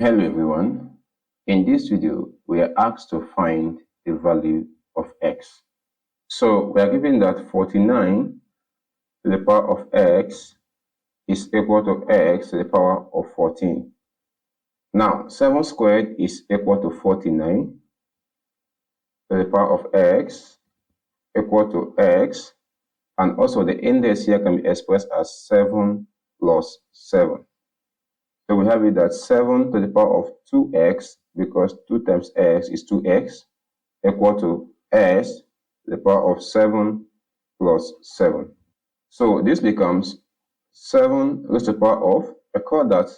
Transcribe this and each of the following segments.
Hello everyone. In this video, we are asked to find the value of x. So we are given that 49 to the power of x is equal to x to the power of 14. Now, 7 squared is equal to 49 to the power of x equal to x, and also the index here can be expressed as 7 plus 7. So we have it that 7 to the power of 2x, because 2 times x is 2x, equal to s to the power of 7 plus 7. So this becomes 7 raised to the power of, recall that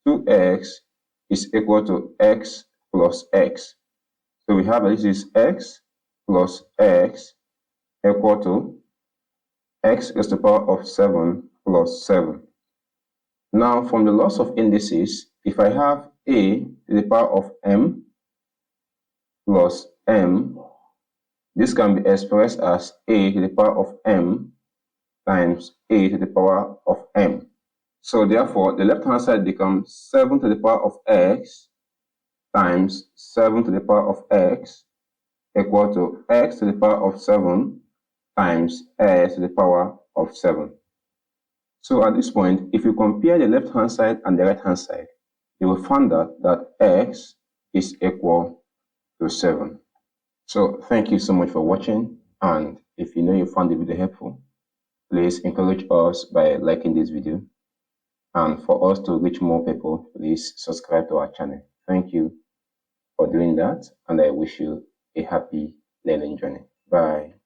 2x is equal to x plus x. So we have that this is x plus x equal to x raised to the power of 7 plus 7. Now, from the laws of indices, if I have a to the power of m plus m, this can be expressed as a to the power of m times a to the power of m. So therefore, the left-hand side becomes 7 to the power of x times 7 to the power of x equal to x to the power of 7 times s to the power of 7. So at this point, if you compare the left-hand side and the right-hand side, you will find out that x is equal to 7. So thank you so much for watching, and if you know you found the video helpful, please encourage us by liking this video, and for us to reach more people, please subscribe to our channel. Thank you for doing that, and I wish you a happy learning journey. Bye.